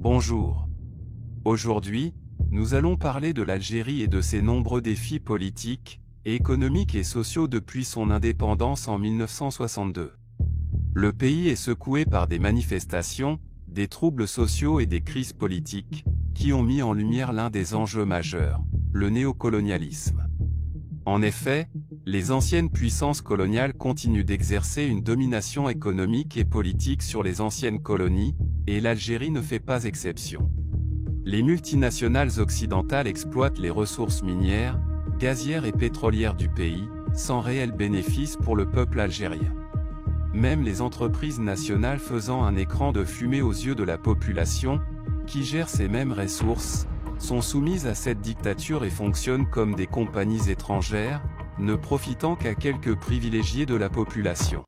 Bonjour. Aujourd'hui, nous allons parler de l'Algérie et de ses nombreux défis politiques, économiques et sociaux depuis son indépendance en 1962. Le pays est secoué par des manifestations, des troubles sociaux et des crises politiques, qui ont mis en lumière l'un des enjeux majeurs, le néocolonialisme. En effet, les anciennes puissances coloniales continuent d'exercer une domination économique et politique sur les anciennes colonies, et l'Algérie ne fait pas exception. Les multinationales occidentales exploitent les ressources minières, gazières et pétrolières du pays, sans réel bénéfice pour le peuple algérien. Même les entreprises nationales faisant un écran de fumée aux yeux de la population, qui gèrent ces mêmes ressources, sont soumises à cette dictature et fonctionnent comme des compagnies étrangères, ne profitant qu'à quelques privilégiés de la population.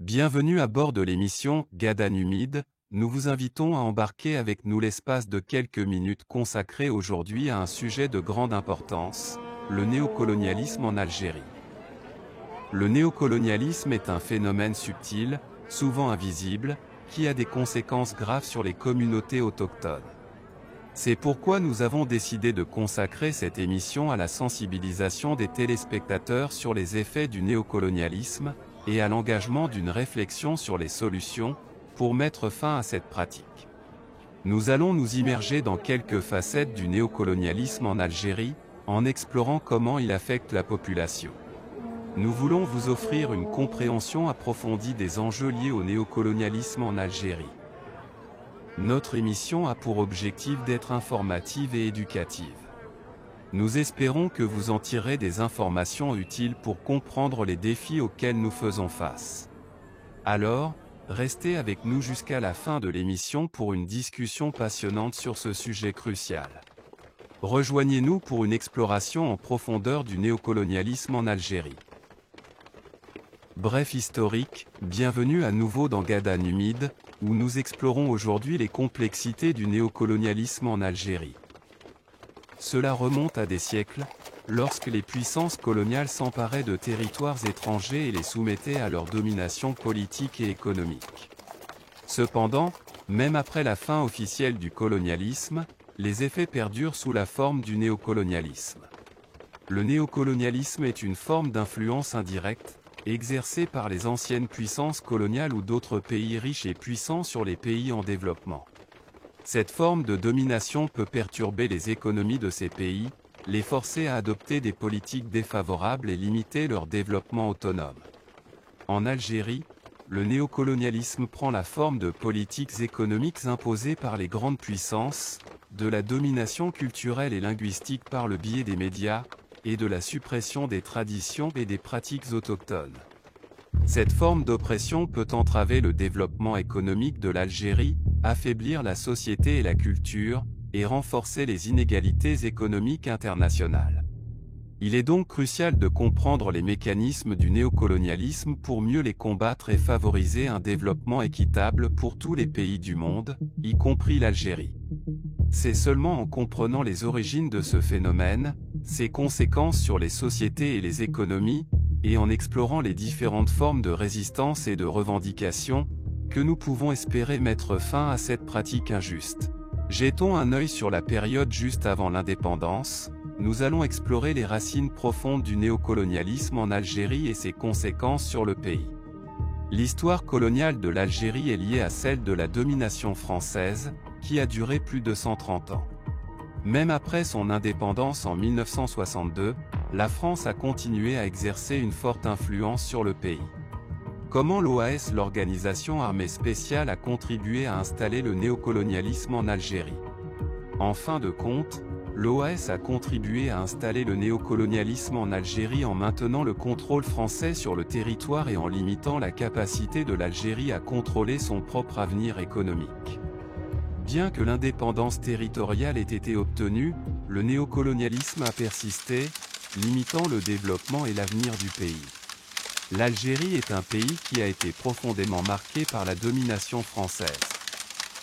Bienvenue à bord de l'émission Gada Numide. Nous vous invitons à embarquer avec nous l'espace de quelques minutes consacré aujourd'hui à un sujet de grande importance, le néocolonialisme en Algérie. Le néocolonialisme est un phénomène subtil, souvent invisible, qui a des conséquences graves sur les communautés autochtones. C'est pourquoi nous avons décidé de consacrer cette émission à la sensibilisation des téléspectateurs sur les effets du néocolonialisme, et à l'engagement d'une réflexion sur les solutions, pour mettre fin à cette pratique. Nous allons nous immerger dans quelques facettes du néocolonialisme en Algérie, en explorant comment il affecte la population. Nous voulons vous offrir une compréhension approfondie des enjeux liés au néocolonialisme en Algérie. Notre émission a pour objectif d'être informative et éducative. Nous espérons que vous en tirerez des informations utiles pour comprendre les défis auxquels nous faisons face. Alors, restez avec nous jusqu'à la fin de l'émission pour une discussion passionnante sur ce sujet crucial. Rejoignez-nous pour une exploration en profondeur du néocolonialisme en Algérie. Bref historique, bienvenue à nouveau dans Gada Numide, où nous explorons aujourd'hui les complexités du néocolonialisme en Algérie. Cela remonte à des siècles, lorsque les puissances coloniales s'emparaient de territoires étrangers et les soumettaient à leur domination politique et économique. Cependant, même après la fin officielle du colonialisme, les effets perdurent sous la forme du néocolonialisme. Le néocolonialisme est une forme d'influence indirecte, exercée par les anciennes puissances coloniales ou d'autres pays riches et puissants sur les pays en développement. Cette forme de domination peut perturber les économies de ces pays, les forcer à adopter des politiques défavorables et limiter leur développement autonome. En Algérie, le néocolonialisme prend la forme de politiques économiques imposées par les grandes puissances, de la domination culturelle et linguistique par le biais des médias, et de la suppression des traditions et des pratiques autochtones. Cette forme d'oppression peut entraver le développement économique de l'Algérie, affaiblir la société et la culture, et renforcer les inégalités économiques internationales. Il est donc crucial de comprendre les mécanismes du néocolonialisme pour mieux les combattre et favoriser un développement équitable pour tous les pays du monde, y compris l'Algérie. C'est seulement en comprenant les origines de ce phénomène, ses conséquences sur les sociétés et les économies, et en explorant les différentes formes de résistance et de revendication, que nous pouvons espérer mettre fin à cette pratique injuste. Jetons un œil sur la période juste avant l'indépendance. Nous allons explorer les racines profondes du néocolonialisme en Algérie et ses conséquences sur le pays. L'histoire coloniale de l'Algérie est liée à celle de la domination française, qui a duré plus de 130 ans. Même après son indépendance en 1962, la France a continué à exercer une forte influence sur le pays. Comment l'OAS, l'organisation armée spéciale, a contribué à installer le néocolonialisme en Algérie? En fin de compte, l'OAS a contribué à installer le néocolonialisme en Algérie en maintenant le contrôle français sur le territoire et en limitant la capacité de l'Algérie à contrôler son propre avenir économique. Bien que l'indépendance territoriale ait été obtenue, le néocolonialisme a persisté, limitant le développement et l'avenir du pays. L'Algérie est un pays qui a été profondément marqué par la domination française.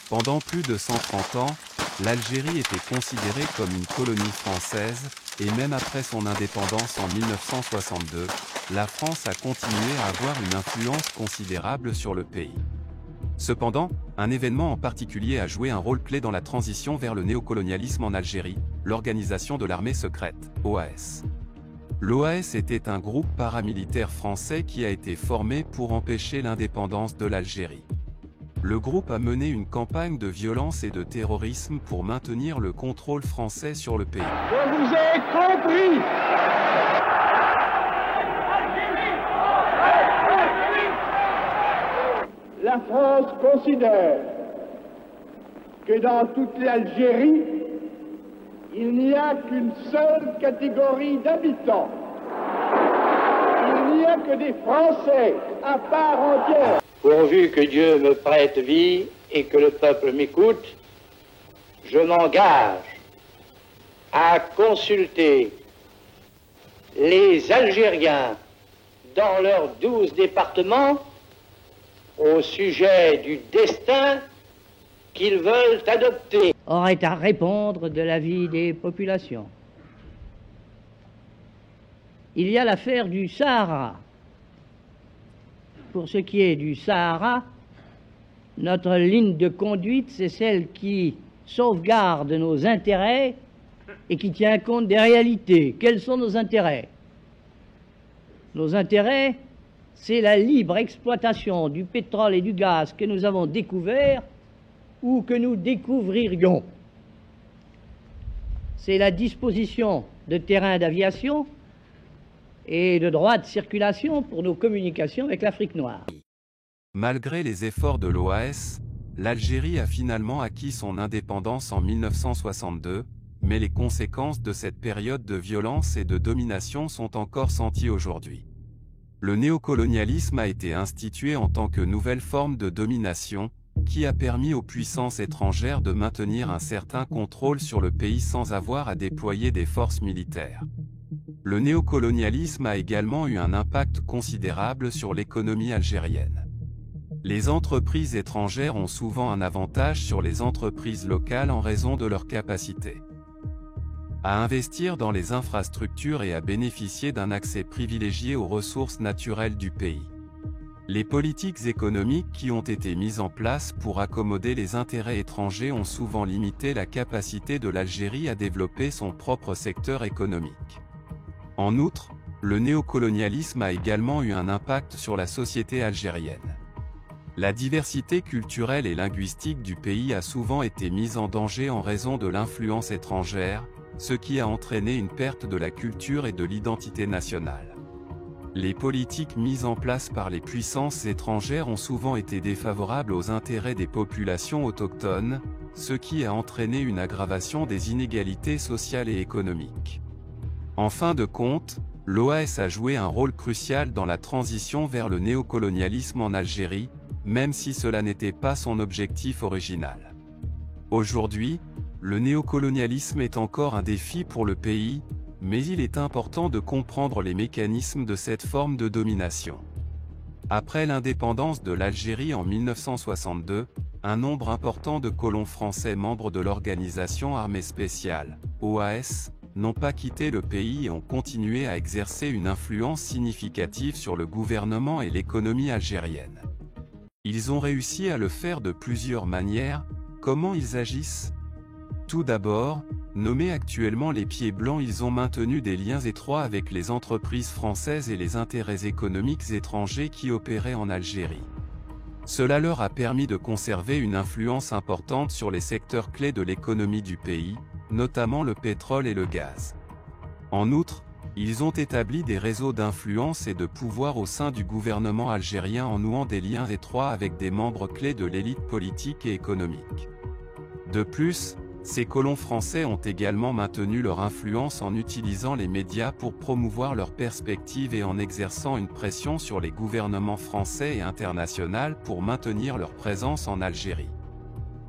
Pendant plus de 130 ans, l'Algérie était considérée comme une colonie française, et même après son indépendance en 1962, la France a continué à avoir une influence considérable sur le pays. Cependant, un événement en particulier a joué un rôle clé dans la transition vers le néocolonialisme en Algérie, l'organisation de l'armée secrète, OAS. L'OAS était un groupe paramilitaire français qui a été formé pour empêcher l'indépendance de l'Algérie. Le groupe a mené une campagne de violence et de terrorisme pour maintenir le contrôle français sur le pays. Je vous ai compris. La France considère que dans toute l'Algérie, il n'y a qu'une seule catégorie d'habitants. Il n'y a que des Français à part entière. Pourvu que Dieu me prête vie et que le peuple m'écoute, je m'engage à consulter les Algériens dans leurs 12 départements au sujet du destin qu'ils veulent adopter. Aurait à répondre de la vie des populations. Il y a l'affaire du Sahara. Pour ce qui est du Sahara, notre ligne de conduite, c'est celle qui sauvegarde nos intérêts et qui tient compte des réalités. Quels sont nos intérêts? Nos intérêts, c'est la libre exploitation du pétrole et du gaz que nous avons découvert ou que nous découvririons. C'est la disposition de terrains d'aviation et de droits de circulation pour nos communications avec l'Afrique noire. Malgré les efforts de l'OAS, l'Algérie a finalement acquis son indépendance en 1962, mais les conséquences de cette période de violence et de domination sont encore senties aujourd'hui. Le néocolonialisme a été institué en tant que nouvelle forme de domination, qui a permis aux puissances étrangères de maintenir un certain contrôle sur le pays sans avoir à déployer des forces militaires. Le néocolonialisme a également eu un impact considérable sur l'économie algérienne. Les entreprises étrangères ont souvent un avantage sur les entreprises locales en raison de leur capacité à investir dans les infrastructures et à bénéficier d'un accès privilégié aux ressources naturelles du pays. Les politiques économiques qui ont été mises en place pour accommoder les intérêts étrangers ont souvent limité la capacité de l'Algérie à développer son propre secteur économique. En outre, le néocolonialisme a également eu un impact sur la société algérienne. La diversité culturelle et linguistique du pays a souvent été mise en danger en raison de l'influence étrangère, ce qui a entraîné une perte de la culture et de l'identité nationale. Les politiques mises en place par les puissances étrangères ont souvent été défavorables aux intérêts des populations autochtones, ce qui a entraîné une aggravation des inégalités sociales et économiques. En fin de compte, l'OAS a joué un rôle crucial dans la transition vers le néocolonialisme en Algérie, même si cela n'était pas son objectif original. Aujourd'hui, le néocolonialisme est encore un défi pour le pays, mais il est important de comprendre les mécanismes de cette forme de domination. Après l'indépendance de l'Algérie en 1962, un nombre important de colons français membres de l'organisation armée spéciale, OAS, n'ont pas quitté le pays et ont continué à exercer une influence significative sur le gouvernement et l'économie algérienne. Ils ont réussi à le faire de plusieurs manières. Comment ils agissent ? Tout d'abord, nommés actuellement les Pieds Blancs, ils ont maintenu des liens étroits avec les entreprises françaises et les intérêts économiques étrangers qui opéraient en Algérie. Cela leur a permis de conserver une influence importante sur les secteurs clés de l'économie du pays, notamment le pétrole et le gaz. En outre, ils ont établi des réseaux d'influence et de pouvoir au sein du gouvernement algérien en nouant des liens étroits avec des membres clés de l'élite politique et économique. De plus, ces colons français ont également maintenu leur influence en utilisant les médias pour promouvoir leurs perspectives et en exerçant une pression sur les gouvernements français et internationaux pour maintenir leur présence en Algérie.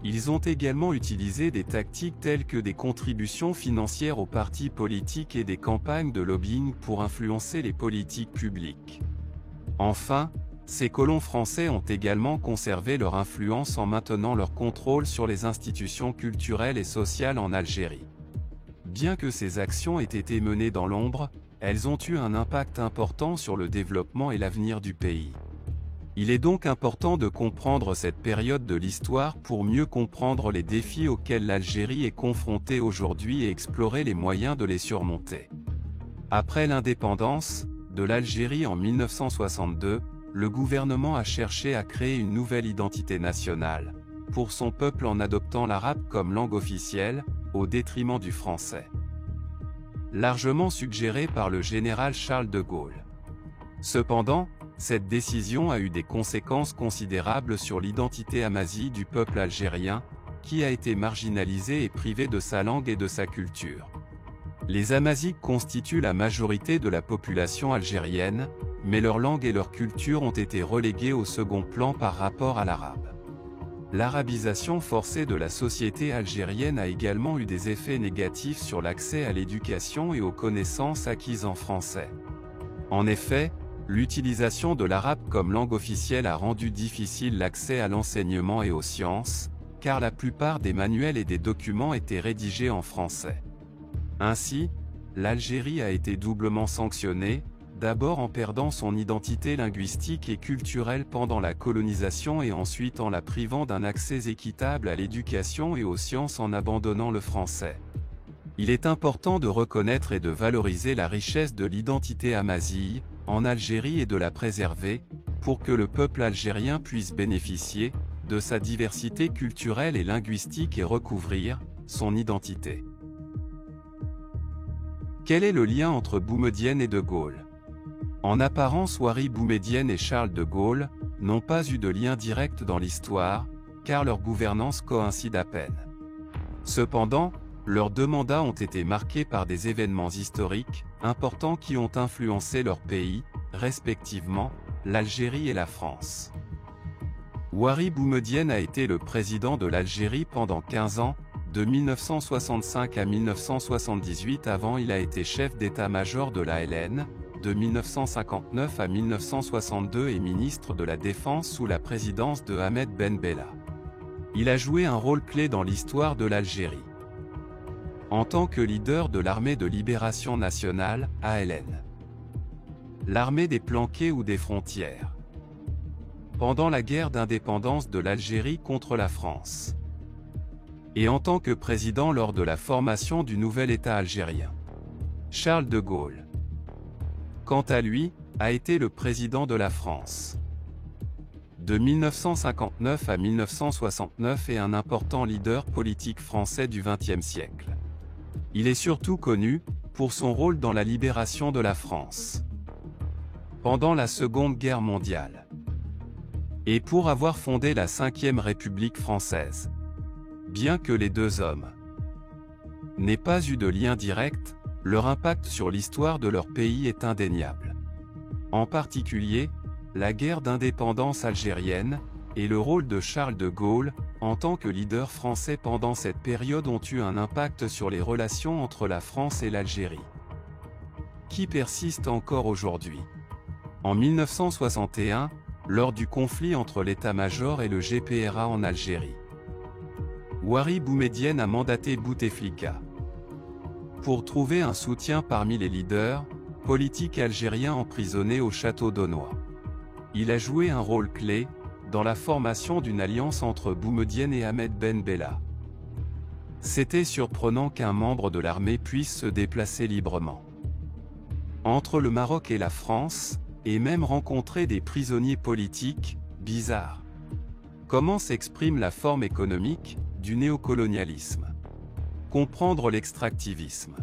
Ils ont également utilisé des tactiques telles que des contributions financières aux partis politiques et des campagnes de lobbying pour influencer les politiques publiques. Enfin, ces colons français ont également conservé leur influence en maintenant leur contrôle sur les institutions culturelles et sociales en Algérie. Bien que ces actions aient été menées dans l'ombre, elles ont eu un impact important sur le développement et l'avenir du pays. Il est donc important de comprendre cette période de l'histoire pour mieux comprendre les défis auxquels l'Algérie est confrontée aujourd'hui et explorer les moyens de les surmonter. Après l'indépendance de l'Algérie en 1962, le gouvernement a cherché à créer une nouvelle identité nationale pour son peuple en adoptant l'arabe comme langue officielle, au détriment du français. Largement suggéré par le général Charles de Gaulle. Cependant, cette décision a eu des conséquences considérables sur l'identité amazie du peuple algérien, qui a été marginalisé et privé de sa langue et de sa culture. Les Amazighs constituent la majorité de la population algérienne, mais leur langue et leur culture ont été reléguées au second plan par rapport à l'arabe. L'arabisation forcée de la société algérienne a également eu des effets négatifs sur l'accès à l'éducation et aux connaissances acquises en français. En effet, l'utilisation de l'arabe comme langue officielle a rendu difficile l'accès à l'enseignement et aux sciences, car la plupart des manuels et des documents étaient rédigés en français. Ainsi, l'Algérie a été doublement sanctionnée, d'abord en perdant son identité linguistique et culturelle pendant la colonisation et ensuite en la privant d'un accès équitable à l'éducation et aux sciences en abandonnant le français. Il est important de reconnaître et de valoriser la richesse de l'identité amaziye en Algérie et de la préserver, pour que le peuple algérien puisse bénéficier de sa diversité culturelle et linguistique et recouvrir son identité. Quel est le lien entre Boumedienne et de Gaulle? En apparence, Houari Boumedienne et Charles de Gaulle n'ont pas eu de lien direct dans l'histoire, car leur gouvernance coïncide à peine. Cependant, leurs deux mandats ont été marqués par des événements historiques importants qui ont influencé leurs pays, respectivement, l'Algérie et la France. Houari Boumedienne a été le président de l'Algérie pendant 15 ans, de 1965 à 1978. Avant, il a été chef d'état-major de l'ALN, de 1959 à 1962 et ministre de la Défense sous la présidence de Ahmed Ben Bella. Il a joué un rôle clé dans l'histoire de l'Algérie. En tant que leader de l'Armée de Libération Nationale, ALN. L'armée des planqués ou des frontières. Pendant la guerre d'indépendance de l'Algérie contre la France. Et en tant que président lors de la formation du nouvel État algérien. Charles de Gaulle, quant à lui, a été le président de la France. De 1959 à 1969 et un important leader politique français du XXe siècle. Il est surtout connu pour son rôle dans la libération de la France pendant la Seconde Guerre mondiale et pour avoir fondé la Ve République française. Bien que les deux hommes n'aient pas eu de lien direct, leur impact sur l'histoire de leur pays est indéniable. En particulier, la guerre d'indépendance algérienne et le rôle de Charles de Gaulle, en tant que leader français pendant cette période, ont eu un impact sur les relations entre la France et l'Algérie, qui persistent encore aujourd'hui. En 1961, lors du conflit entre l'état-major et le GPRA en Algérie, Houari Boumedienne a mandaté Bouteflika pour trouver un soutien parmi les leaders politiques algériens emprisonnés au château d'Aunois. Il a joué un rôle clé dans la formation d'une alliance entre Boumedienne et Ahmed Ben Bella. C'était surprenant qu'un membre de l'armée puisse se déplacer librement entre le Maroc et la France, et même rencontrer des prisonniers politiques. Bizarre. Comment s'exprime la forme économique du néocolonialisme? Comprendre l'extractivisme.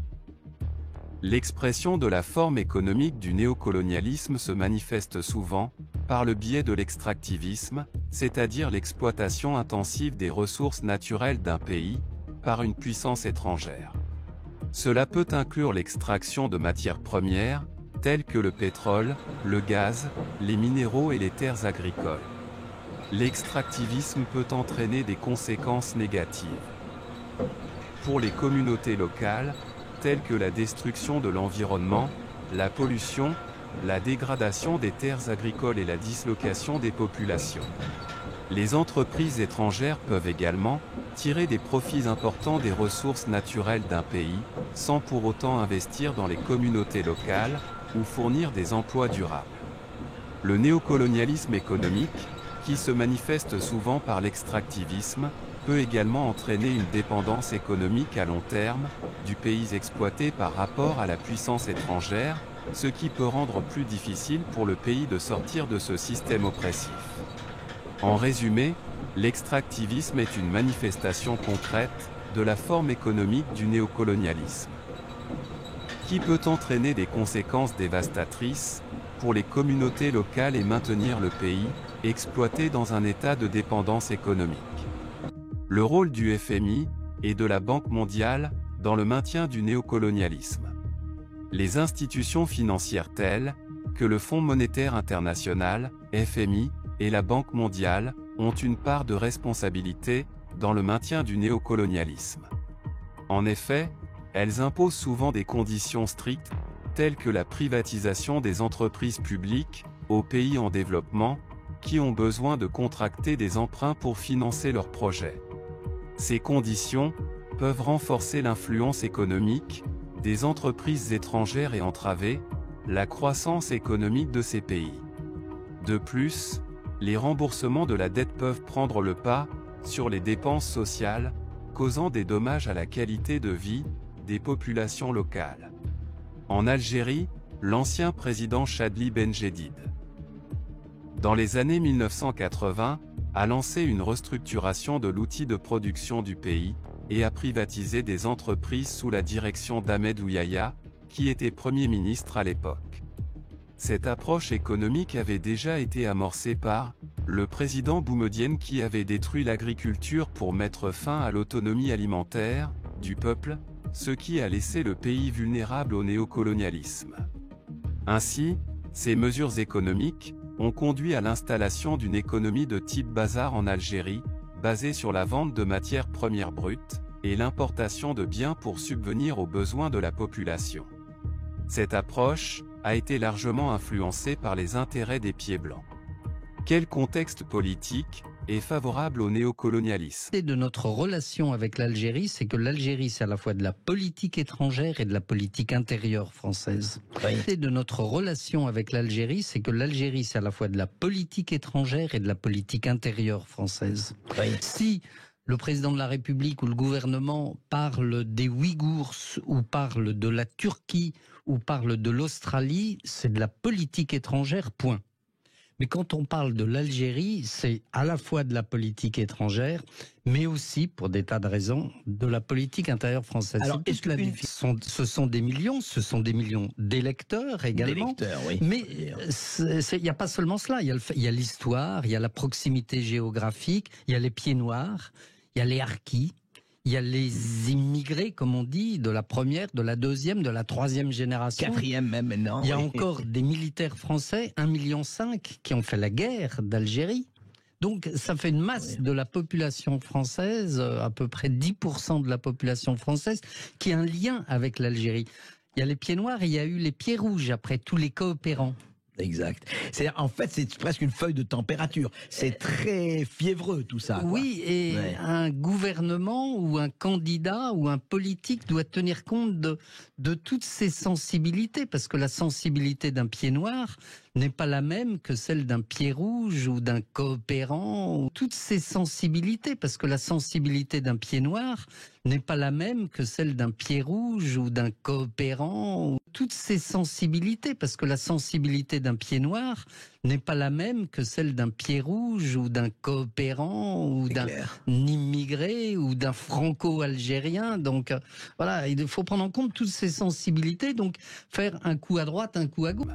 L'expression de la forme économique du néocolonialisme se manifeste souvent par le biais de l'extractivisme, c'est-à-dire l'exploitation intensive des ressources naturelles d'un pays par une puissance étrangère. Cela peut inclure l'extraction de matières premières, telles que le pétrole, le gaz, les minéraux et les terres agricoles. L'extractivisme peut entraîner des conséquences négatives pour les communautés locales, telles que la destruction de l'environnement, la pollution, la dégradation des terres agricoles et la dislocation des populations. Les entreprises étrangères peuvent également tirer des profits importants des ressources naturelles d'un pays, sans pour autant investir dans les communautés locales ou fournir des emplois durables. Le néocolonialisme économique, qui se manifeste souvent par l'extractivisme, peut également entraîner une dépendance économique à long terme du pays exploité par rapport à la puissance étrangère, ce qui peut rendre plus difficile pour le pays de sortir de ce système oppressif. En résumé, l'extractivisme est une manifestation concrète de la forme économique du néocolonialisme, qui peut entraîner des conséquences dévastatrices pour les communautés locales et maintenir le pays exploité dans un état de dépendance économique. Le rôle du FMI et de la Banque mondiale dans le maintien du néocolonialisme. Les institutions financières telles que le Fonds monétaire international, FMI, et la Banque mondiale ont une part de responsabilité dans le maintien du néocolonialisme. En effet, elles imposent souvent des conditions strictes, telles que la privatisation des entreprises publiques aux pays en développement, qui ont besoin de contracter des emprunts pour financer leurs projets. Ces conditions peuvent renforcer l'influence économique des entreprises étrangères et entraver la croissance économique de ces pays. De plus, les remboursements de la dette peuvent prendre le pas sur les dépenses sociales, causant des dommages à la qualité de vie des populations locales. En Algérie, l'ancien président Chadli Benjedid, dans les années 1980, a lancé une restructuration de l'outil de production du pays et a privatisé des entreprises sous la direction d'Ahmed Ouyaya, qui était Premier ministre à l'époque. Cette approche économique avait déjà été amorcée par le président Boumedienne qui avait détruit l'agriculture pour mettre fin à l'autonomie alimentaire du peuple, ce qui a laissé le pays vulnérable au néocolonialisme. Ainsi, ces mesures économiques ont conduit à l'installation d'une économie de type bazar en Algérie, basée sur la vente de matières premières brutes et l'importation de biens pour subvenir aux besoins de la population. Cette approche a été largement influencée par les intérêts des pieds blancs. Quel contexte politique est favorable au néocolonialisme? De notre relation avec l'Algérie, c'est que l'Algérie, c'est à la fois de la politique étrangère et de la politique intérieure française. Oui. De notre relation avec l'Algérie, c'est que l'Algérie, c'est à la fois de la politique étrangère et de la politique intérieure française. Oui. Si le président de la République ou le gouvernement parle des Ouïghours ou parle de la Turquie ou parle de l'Australie, c'est de la politique étrangère, point. Mais quand on parle de l'Algérie, c'est à la fois de la politique étrangère, mais aussi, pour des tas de raisons, de la politique intérieure française. Alors, ce sont des millions d'électeurs également. Oui. Mais il n'y a pas seulement cela. Il y a l'histoire, il y a la proximité géographique, il y a les pieds noirs, il y a les harkis. Il y a les immigrés, comme on dit, de la première, de la deuxième, de la troisième génération. Quatrième même maintenant. Il y a encore des militaires français, 1,5 million, qui ont fait la guerre d'Algérie. Donc ça fait une masse de la population française, à peu près 10% de la population française, qui a un lien avec l'Algérie. Il y a les pieds noirs et il y a eu les pieds rouges, après tous les coopérants. Exact. En fait, c'est presque une feuille de température. C'est très fiévreux tout ça. Oui, et un gouvernement ou un candidat ou un politique doit tenir compte de toutes ces sensibilités, parce que la sensibilité d'un pied noir n'est pas la même que celle d'un pied rouge ou d'un coopérant. Toutes ces sensibilités, parce que la sensibilité d'un pied noir n'est pas la même que celle d'un pied rouge ou d'un coopérant. Toutes ces sensibilités, parce que la sensibilité d'un pied noir n'est pas la même que celle d'un pied rouge ou d'un coopérant ou d'un immigré ou d'un franco-algérien. Donc voilà, il faut prendre en compte toutes ces sensibilités, donc faire un coup à droite, un coup à gauche.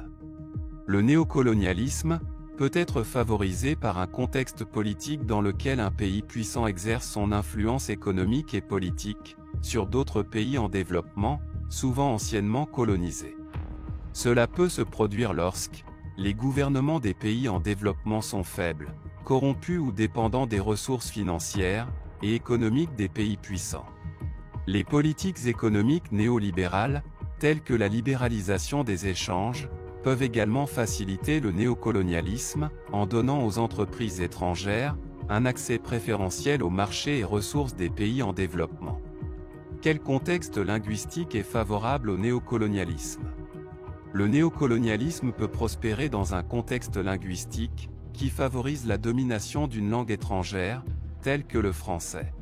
Le néocolonialisme peut être favorisé par un contexte politique dans lequel un pays puissant exerce son influence économique et politique sur d'autres pays en développement, souvent anciennement colonisés. Cela peut se produire lorsque les gouvernements des pays en développement sont faibles, corrompus ou dépendants des ressources financières et économiques des pays puissants. Les politiques économiques néolibérales, telles que la libéralisation des échanges, peuvent également faciliter le néocolonialisme, en donnant aux entreprises étrangères un accès préférentiel aux marchés et ressources des pays en développement. Quel contexte linguistique est favorable au néocolonialisme? Le néocolonialisme peut prospérer dans un contexte linguistique qui favorise la domination d'une langue étrangère, telle que le français.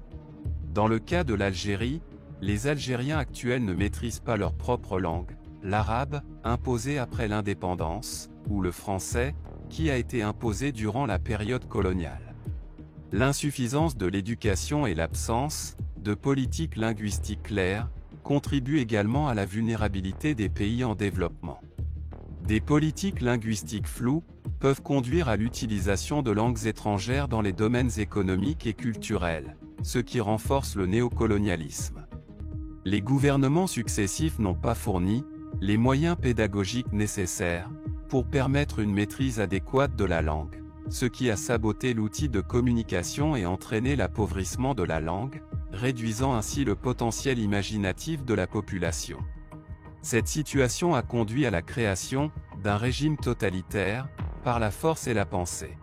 Dans le cas de l'Algérie, les Algériens actuels ne maîtrisent pas leur propre langue, l'arabe, imposé après l'indépendance, ou le français, qui a été imposé durant la période coloniale. L'insuffisance de l'éducation et l'absence de politique linguistique claire contribuent également à la vulnérabilité des pays en développement. Des politiques linguistiques floues peuvent conduire à l'utilisation de langues étrangères dans les domaines économiques et culturels, ce qui renforce le néocolonialisme. Les gouvernements successifs n'ont pas fourni les moyens pédagogiques nécessaires pour permettre une maîtrise adéquate de la langue, ce qui a saboté l'outil de communication et entraîné l'appauvrissement de la langue, réduisant ainsi le potentiel imaginatif de la population. Cette situation a conduit à la création d'un régime totalitaire, par la force et la pensée.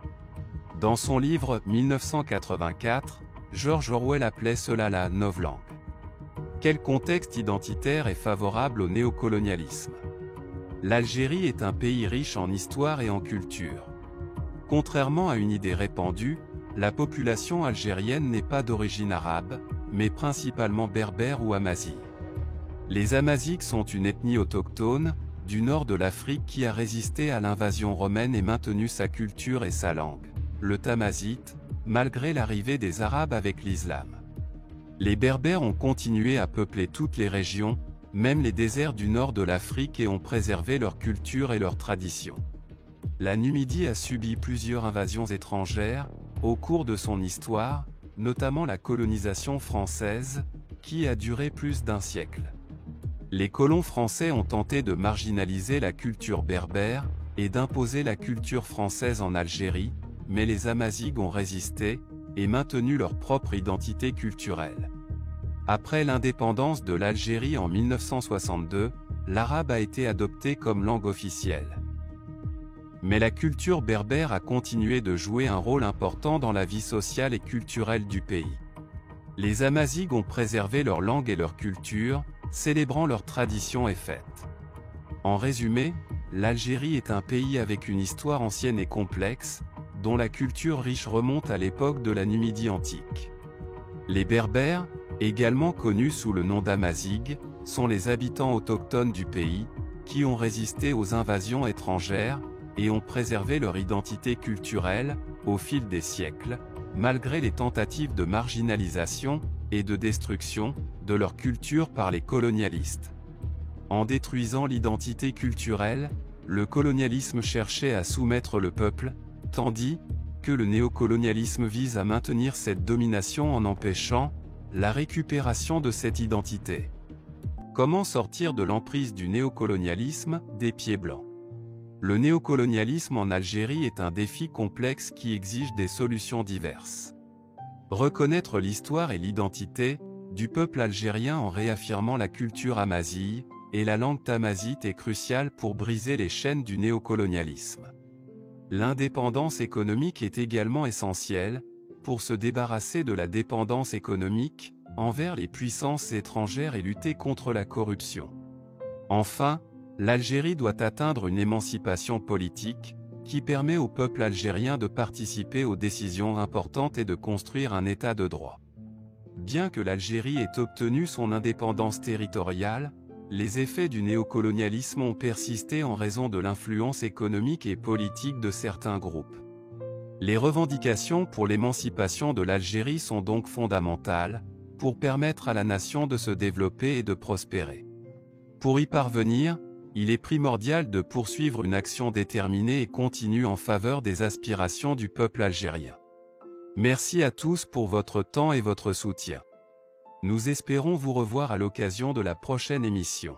Dans son livre 1984, George Orwell appelait cela la novlangue. Quel contexte identitaire est favorable au néocolonialisme? L'Algérie est un pays riche en histoire et en culture. Contrairement à une idée répandue, la population algérienne n'est pas d'origine arabe, mais principalement berbère ou amazigh. Les Amazighs sont une ethnie autochtone du nord de l'Afrique qui a résisté à l'invasion romaine et maintenu sa culture et sa langue, le tamazigh, malgré l'arrivée des Arabes avec l'islam. Les Berbères ont continué à peupler toutes les régions, même les déserts du nord de l'Afrique, et ont préservé leur culture et leurs traditions. La Numidie a subi plusieurs invasions étrangères au cours de son histoire, notamment la colonisation française, qui a duré plus d'un siècle. Les colons français ont tenté de marginaliser la culture berbère et d'imposer la culture française en Algérie, mais les Amazighs ont résisté et maintenu leur propre identité culturelle. Après l'indépendance de l'Algérie en 1962, l'arabe a été adopté comme langue officielle. Mais la culture berbère a continué de jouer un rôle important dans la vie sociale et culturelle du pays. Les Amazighs ont préservé leur langue et leur culture, célébrant leurs traditions et fêtes. En résumé, l'Algérie est un pays avec une histoire ancienne et complexe, dont la culture riche remonte à l'époque de la Numidie antique. Les Berbères, également connus sous le nom d'Amazighs, sont les habitants autochtones du pays, qui ont résisté aux invasions étrangères, et ont préservé leur identité culturelle, au fil des siècles, malgré les tentatives de marginalisation et de destruction de leur culture par les colonialistes. En détruisant l'identité culturelle, le colonialisme cherchait à soumettre le peuple, tandis que le néocolonialisme vise à maintenir cette domination en empêchant la récupération de cette identité. Comment sortir de l'emprise du néocolonialisme des pieds blancs? Le néocolonialisme en Algérie est un défi complexe qui exige des solutions diverses. Reconnaître l'histoire et l'identité du peuple algérien en réaffirmant la culture amazigh et la langue tamazite est crucial pour briser les chaînes du néocolonialisme. L'indépendance économique est également essentielle pour se débarrasser de la dépendance économique envers les puissances étrangères et lutter contre la corruption. Enfin, l'Algérie doit atteindre une émancipation politique qui permet au peuple algérien de participer aux décisions importantes et de construire un État de droit. Bien que l'Algérie ait obtenu son indépendance territoriale, les effets du néocolonialisme ont persisté en raison de l'influence économique et politique de certains groupes. Les revendications pour l'émancipation de l'Algérie sont donc fondamentales, pour permettre à la nation de se développer et de prospérer. Pour y parvenir, il est primordial de poursuivre une action déterminée et continue en faveur des aspirations du peuple algérien. Merci à tous pour votre temps et votre soutien. Nous espérons vous revoir à l'occasion de la prochaine émission.